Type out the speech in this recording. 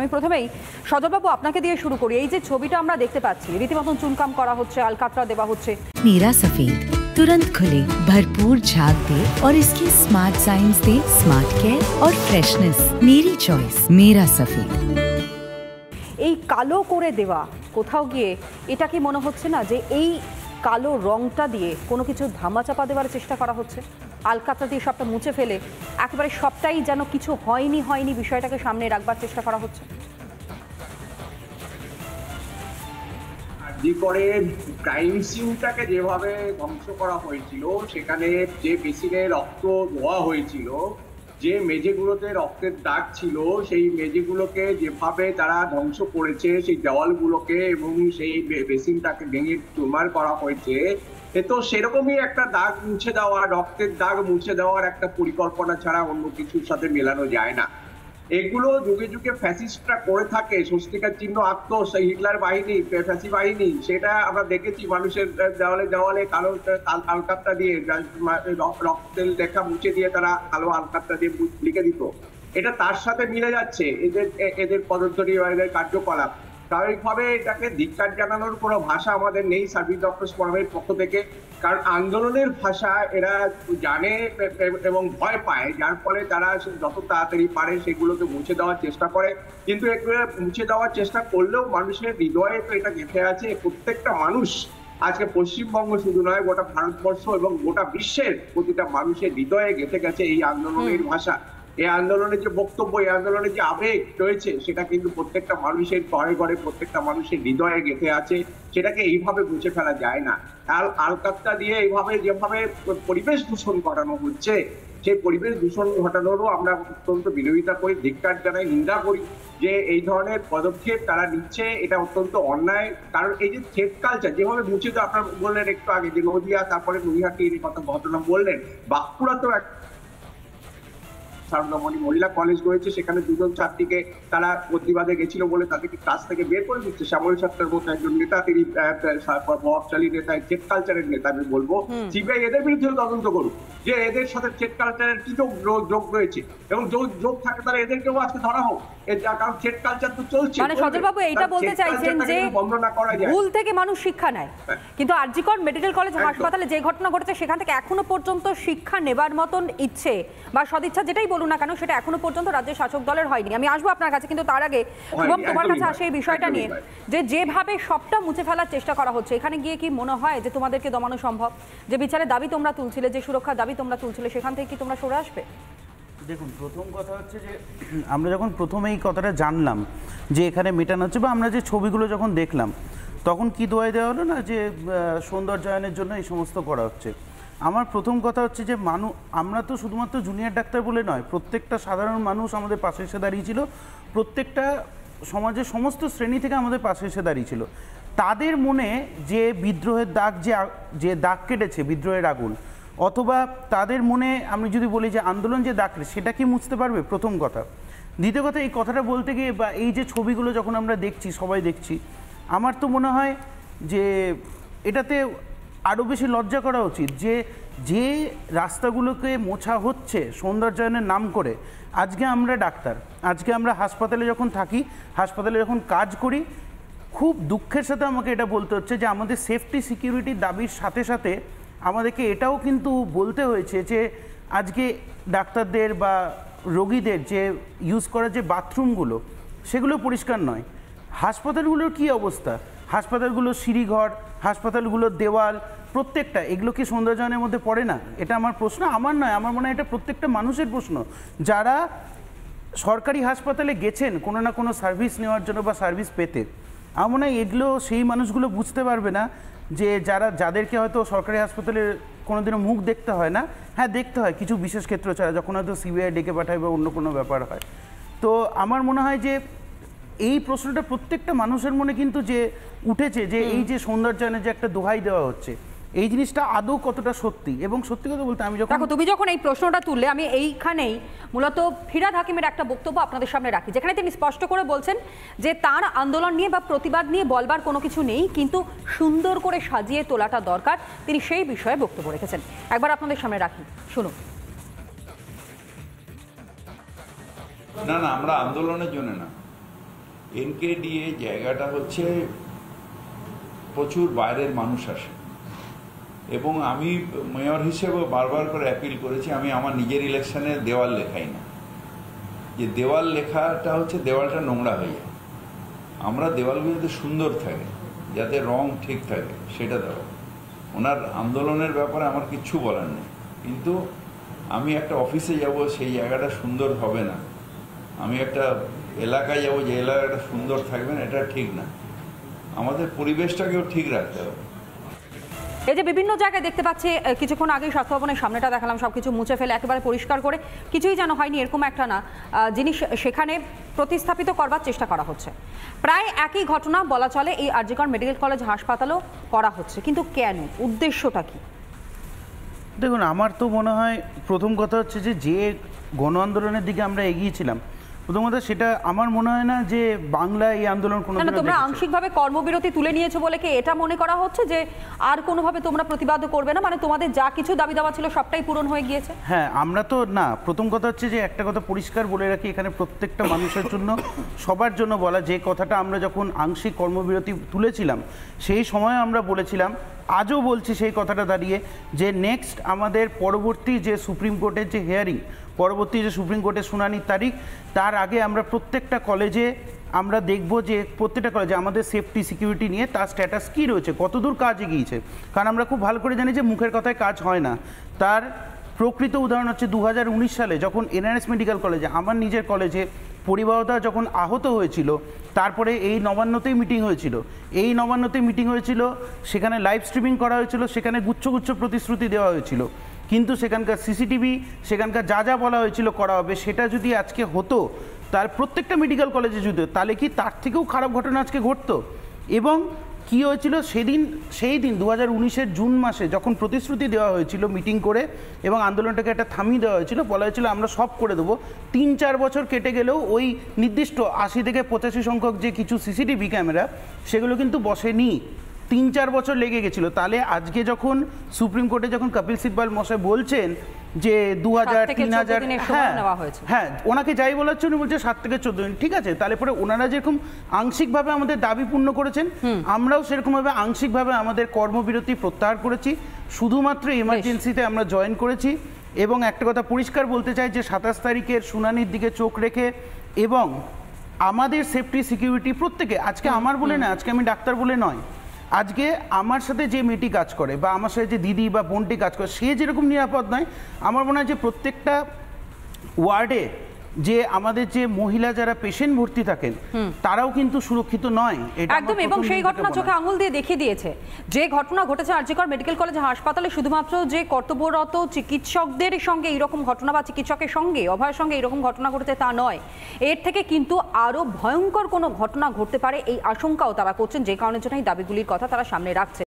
আমি প্রথমেই সজলবাবু আপনাকে দিয়ে শুরু করি। এই যে ছবিটা আমরা দেখতে পাচ্ছি, রীতিমতন চুনকাম করা হচ্ছে, আলকাতরা দেওয়া হচ্ছে। मेरा सफेद तुरंत खुले, भरपूर झाग दे और इसके स्मार्ट साइंस दे स्मार्ट केयर और फ्रेशनेस। मेरी चॉइस मेरा सफेद। এই কালো করে দেওয়া কোথাও গিয়ে এটা কি মনে হচ্ছে না যে এই কালো রংটা দিয়ে কোনো কিছু ধামাচাপা দেওয়ার চেষ্টা করা হচ্ছে? আলকাতরা দিয়ে সবটা মুছে ফেলে একেবারে সবটাই যেন কিছু হয়নি বিষয়টাকে সামনে রাখবার চেষ্টা করা হচ্ছে। পরে ক্রাইম সিনটাকে যেভাবে ধ্বংস করা হয়েছিল, সেখানে যে বেসিনে রক্ত ধোয়া হয়েছিল, যে মেঝেগুলোতে রক্তের দাগ ছিল, সেই মেঝেগুলোকে যেভাবে তারা ধ্বংস করেছে, সেই দেওয়ালগুলোকে এবং সেই বেসিনটাকে ভেঙে চুরমার করা হয়েছে, এ তো সেরকমই একটা দাগ মুছে দেওয়া, রক্তের দাগ মুছে দেওয়ার একটা পরিকল্পনা ছাড়া অন্য কিছুর সাথে মেলানো যায় না। এগুলো যুগে যুগে ফ্যাসিস্টরা করে থাকে, স্বস্তিকার চিহ্ন আঁকতো হিটলার বাহিনী, ফ্যাসি বাহিনী, সেটা আমরা দেখেছি মানুষের দেওয়ালে দেওয়ালে কালো আলকাতরা দিয়ে রক্তের লেখা মুছে দিয়ে তারা কালো আলকাতরা দিয়ে লিখে দিত। এটা তার সাথে মিলে যাচ্ছে এদের পদধূলি বা এদের কার্যকলাপ। স্বাভাবিকভাবে এটাকে ধিক্কার জানানোর কোনো ভাষা আমাদের নেই সার্ভিস ডক্টরস ফোরামের পক্ষ থেকে, কারণ আন্দোলনের ভাষা এরা জানে এবং ভয় পায়, যার ফলে তারা যত তাড়াতাড়ি পারে সেগুলোকে মুছে দেওয়ার চেষ্টা করে। কিন্তু একটু মুছে দেওয়ার চেষ্টা করলেও মানুষের হৃদয়ে তো এটা গেঁথে আছে। প্রত্যেকটা মানুষ, আজকে পশ্চিমবঙ্গ শুধু নয়, গোটা ভারতবর্ষ এবং গোটা বিশ্বের প্রতিটা মানুষের হৃদয়ে গেঁথে গেছে এই আন্দোলনের ভাষা। এই আন্দোলনের যে বক্তব্য, এই আন্দোলনের যে আবেগ রয়েছে, সেটা কিন্তু প্রত্যেকটা মানুষের ঘরে ঘরে, প্রত্যেকটা মানুষের হৃদয়ে গেঁথে আছে। সেটাকে এইভাবে মুছে ফেলা যায় না। আলকাতরা দিয়ে এইভাবে যেভাবে পরিবেশ দূষণ ঘটানো হচ্ছে, সেই পরিবেশ দূষণ ঘটানোরও আমরা অত্যন্ত বিরোধিতা করি, ধিক্কার জানাই, নিন্দা করি যে এই ধরনের পদক্ষেপ তারা নিচ্ছে। এটা অত্যন্ত অন্যায়। কারণ এই যে থ্রেড কালচার যেভাবে মুছে দেওয়া, আপনার বললেন একটু আগে যে নদিয়া, তারপরে নৈহাটির কথা ঘটনা বললেন, বাঁকুড়াতেও এক সারদামণি মহিলা কলেজ রয়েছে, সেখানে দুজন ছাত্রীকে তারা প্রতিবাদে গেছিল বলে তাদেরকে ক্লাস থেকে বের করে দিচ্ছে। শ্যামল ছাত্রের মতো একজন নেতা, তিনি প্রভাবশালী নেতা, থ্রেড কালচারের নেতা। আমি বলবো সিবিআই এদের বিরুদ্ধে তদন্ত করুক যে এদের সাথে থ্রেড কালচারের কি যোগ রয়েছে, এবং যোগ থাকে তাহলে এদেরকেও আজকে ধরা হোক, কারণ থ্রেড কালচার তো চলছে। মানে সজলবাবু এইটা বলতে চাইছেন যে ভুল থেকে মানুষ শিক্ষা নেয়, কিন্তু আরজিকর মেডিকেল কলেজ হাসপাতালে যে ঘটনা ঘটেছে সেখান থেকে এখনো পর্যন্ত শিক্ষা নেবার মতন ইচ্ছে বা সদিচ্ছা যেটাই বলুন না কেন, সেটা এখনো পর্যন্ত রাজ্যের শাসক দলের হয়নি। আমি আসবো আপনার কাছে, কিন্তু তার আগে শুভম তোমার কাছে আসে এই বিষয়টা নিয়ে যে যেভাবে সবটা মুছে ফেলার চেষ্টা করা হচ্ছে, এখানে গিয়ে কি মনে হয় যে তোমাদেরকে দমানো সম্ভব? যে বিচারের দাবি তোমরা তুলছিলে, যে সুরক্ষার দাবি তোমরা তুলছিলে, সেখান থেকে কি তোমরা সরে আসবে? দেখুন, প্রথম কথা হচ্ছে যে আমরা যখন প্রথমে এই কথাটা জানলাম যে এখানে মেটানো হচ্ছে, বা আমরা যে ছবিগুলো যখন দেখলাম, তখন কি দোয়াই দেওয়া হলো না যে সৌন্দর্যায়নের জন্য এই সমস্ত করা হচ্ছে। আমার প্রথম কথা হচ্ছে যে আমরা তো শুধুমাত্র জুনিয়র ডাক্তার বলে নয়, প্রত্যেকটা সাধারণ মানুষ আমাদের পাশে এসে দাঁড়িয়েছিল, প্রত্যেকটা সমাজের সমস্ত শ্রেণী থেকে আমাদের পাশে এসে দাঁড়িয়েছিল। তাদের মনে যে বিদ্রোহের দাগ, যে দাগ কেটেছে, বিদ্রোহের আগুন, অথবা তাদের মনে আমি যদি বলি যে আন্দোলন যে দাগ কেটেছে, সেটা কি মুছতে পারবে? প্রথম কথা। দ্বিতীয় কথা, এই কথাটা বলতে গিয়ে বা এই যে ছবিগুলো যখন আমরা দেখছি, সবাই দেখছি, আমার তো মনে হয় যে এটাতে আরও বেশি লজ্জা করা উচিত যে রাস্তাগুলোকে মোছা হচ্ছে সৌন্দর্যায়নের নাম করে। আজকে আমরা ডাক্তার, আজকে আমরা হাসপাতালে যখন থাকি, হাসপাতালে যখন কাজ করি, খুব দুঃখের সাথে আমাকে এটা বলতে হচ্ছে যে আমাদের সেফটি সিকিউরিটির দাবির সাথে সাথে আমাদেরকে এটাও কিন্তু বলতে হয়েছে যে আজকে ডাক্তারদের বা রোগীদের যে ইউজ করা যে বাথরুমগুলো, সেগুলো পরিষ্কার নয়। হাসপাতালগুলোর কি অবস্থা? হাসপাতালগুলোর সিঁড়িঘর, হাসপাতালগুলোর দেওয়াল, প্রত্যেকটা, এগুলো কি সৌন্দর্যায়নের মধ্যে পড়ে না? এটা আমার প্রশ্ন, আমার নয়, আমার মনে হয় এটা প্রত্যেকটা মানুষের প্রশ্ন। যারা সরকারি হাসপাতালে গেছেন কোনো না কোনো সার্ভিস নেওয়ার জন্য বা সার্ভিস পেতে, আমার মনে হয় এগুলো সেই মানুষগুলো বুঝতে পারবে না যে যাদেরকে হয়তো সরকারি হাসপাতালে কোনোদিনও মুখ দেখতে হয় না, হ্যাঁ দেখতে হয় কিছু বিশেষ ক্ষেত্র ছাড়া, যখন হয়তো সিবিআই ডেকে পাঠায় বা অন্য কোনো ব্যাপার হয়। তো আমার মনে হয় যে এই প্রশ্নটা প্রত্যেকটা মানুষের মনে কিন্তু যে উঠেছে যে এই যে সৌন্দর্যায়নের যে একটা দোহাই দেওয়া হচ্ছে, এই জিনিসটা আদৌ কতটা সত্যি। এবং সত্যি কথা বলতে আমি তুমি যখন এই প্রশ্নটা তুললে, আমি এইখানেই মূলত ফিরহাদ হাকিমের একটা বক্তব্য আপনাদের সামনে রাখি, যেখানে তিনি স্পষ্ট করে বলছেন যে তার আন্দোলন নিয়ে বা প্রতিবাদ নিয়ে বলবার কোনো কিছু নেই, কিন্তু সুন্দর করে সাজিয়ে তোলাটা দরকার। তিনি সেই বিষয়ে বক্তব্য রেখেছেন, একবার আপনাদের সামনে রাখি, শুনুন। না, আমরা আন্দোলনের জন্য না, এনকেডিএ জায়গাটা হচ্ছে প্রচুর বাইরের মানুষ আসে, এবং আমি মেয়র হিসেবে বারবার করে অ্যাপিল করেছি, আমি আমার নিজের ইলেকশনে দেওয়াল লেখাই না, যে দেওয়াল লেখাটা হচ্ছে দেওয়ালটা নোংরা হয়ে যায়। আমরা দেওয়ালগুলো যাতে সুন্দর থাকে, যাতে রং ঠিক থাকে, সেটা দেওয়া। ওনার আন্দোলনের ব্যাপারে আমার কিচ্ছু বলার নেই, কিন্তু আমি একটা অফিসে যাব, সেই জায়গাটা সুন্দর হবে না, আমি একটা এলাকায় যাব, যে এলাকাটা সুন্দর থাকবে না, এটা ঠিক না। আমাদের পরিবেশটাকেও ঠিক রাখতে হবে। এই যে বিভিন্ন জায়গায় দেখতে পাচ্ছি, কিছুক্ষণ আগেই স্বাস্থ্য ভবনের সামনেটা দেখালাম, সবকিছু মুছে ফেলে একেবারে পরিষ্কার করে, কিছুই যেন হয়নি এরকম একটা না জিনিস সেখানে প্রতিস্থাপিত করবার চেষ্টা করা হচ্ছে। প্রায় একই ঘটনা বলা চলে এই আর জি কর মেডিকেল কলেজ হাসপাতালও করা হচ্ছে, কিন্তু কেন, উদ্দেশ্যটা কি? দেখুন, আমার তো মনে হয় প্রথম কথা হচ্ছে যে গণ আন্দোলনের দিকে আমরা এগিয়েছিলাম, প্রথম কথা সেটা আমার মনে হয় না যে বাংলা এই আন্দোলন কোনো। তোমরা আংশিকভাবে কর্মবিরতি তুলে নিয়েছো বলে কি এটা মনে করা হচ্ছে যে আর কোনোভাবে তোমরা প্রতিবাদ করবে না, মানে তোমাদের যা কিছু দাবি দাওয়া ছিল সবটাই পূরণ হয়ে গিয়েছে? হ্যাঁ, আমরা তো না, প্রথম কথা হচ্ছে যে একটা কথা পরিষ্কার বলে রাখি, এখানে প্রত্যেকটা মানুষের জন্য, সবার জন্য বলা, যে কথাটা আমরা যখন আংশিক কর্মবিরতি তুলেছিলাম সেই সময় আমরা বলেছিলাম, আজও বলছি সেই কথাটা দাঁড়িয়ে, যে নেক্সট আমাদের পরবর্তী যে সুপ্রিম কোর্টের যে হিয়ারিং, পরবর্তী যে সুপ্রিম কোর্টের শুনানির তারিখ, তার আগে আমরা প্রত্যেকটা কলেজে আমরা দেখব যে প্রত্যেকটা কলেজে আমাদের সেফটি সিকিউরিটি নিয়ে তার স্ট্যাটাস কী রয়েছে, কতদূর কাজ এগিয়েছে। কারণ আমরা খুব ভালো করে জানি যে মুখের কথায় কাজ হয় না। তার প্রকৃত উদাহরণ হচ্ছে 2019 সালে যখন এনআরএস মেডিকেল কলেজে, আমার নিজের কলেজে পরিবারদা যখন আহত হয়েছিল, তারপরে এই নবান্নতেই মিটিং হয়েছিল, এই নবান্নতেই মিটিং হয়েছিল, সেখানে লাইভ স্ট্রিমিং করা হয়েছিল, সেখানে গুচ্ছ গুচ্ছ প্রতিশ্রুতি দেওয়া হয়েছিল, কিন্তু সেখানকার সিসিটিভি, সেখানকার যা যা বলা হয়েছিল করা হবে, সেটা যদি আজকে হতো, তার প্রত্যেকটা মেডিকেল কলেজে যদি, তাহলে কি তার থেকেও খারাপ ঘটনা আজকে ঘটতো? এবং কী হয়েছিল সেই দিন 2019-এর জুন মাসে যখন প্রতিশ্রুতি দেওয়া হয়েছিল মিটিং করে, এবং আন্দোলনটাকে একটা থামিয়ে দেওয়া হয়েছিল, বলা হয়েছিল আমরা সব করে দেবো, 3-4 বছর কেটে গেলেও ওই নির্দিষ্ট 80 থেকে 85 সংখ্যক যে কিছু সিসিটিভি ক্যামেরা, সেগুলো কিন্তু বসেনি, 3-4 বছর লেগে গেছিলো। তাহলে আজকে যখন সুপ্রিম কোর্টে যখন কপিল সিব্বল মশাই বলছেন যে 2000-3000, হ্যাঁ, ওনাকে যাই বলা হচ্ছে উনি বলছে 7 থেকে 14 দিন, ঠিক আছে, তাহলে পরে ওনারা যেরকম আংশিকভাবে আমাদের দাবি পূর্ণ করেছেন, আমরাও সেরকমভাবে আংশিকভাবে আমাদের কর্মবিরতি প্রত্যাহার করেছি, শুধুমাত্র এমার্জেন্সিতে আমরা জয়েন করেছি। এবং একটা কথা পরিষ্কার বলতে চাই যে 27 তারিখের শুনানির দিকে চোখ রেখে, এবং আমাদের সেফটি সিকিউরিটি প্রত্যেকে, আজকে আমার বলে না, আজকে আমি ডাক্তার বলে নয়, আজকে আমার সাথে যে মেয়েটি কাজ করে বা আমার সাথে যে দিদি বা বোনটি কাজ করে, সে যেরকম নিরাপদ নয়, আমার মনে হয় যে প্রত্যেকটা ওয়ার্ডে যে আমাদের যে মহিলা যারা পেশেন্ট ভর্তি থাকেন, তারাও কিন্তু সুরক্ষিত নয় একদম। এবং সেই ঘটনা চোখে আঙুল দিয়ে দেখিয়ে দিয়েছে, যে ঘটনা ঘটেছে আর জি কর মেডিকেল কলেজ হাসপাতালে, শুধুমাত্র যে কর্তব্যরত চিকিৎসকদের সঙ্গে এইরকম ঘটনা বা চিকিৎসকের সঙ্গে, অভয়ের সঙ্গে এরকম ঘটনা ঘটেছে তা নয়, এর থেকে কিন্তু আরও ভয়ঙ্কর কোনো ঘটনা ঘটতে পারে এই আশঙ্কাও তারা করছেন, যে কারণের জন্য এই দাবিগুলির কথা তারা সামনে রাখছে।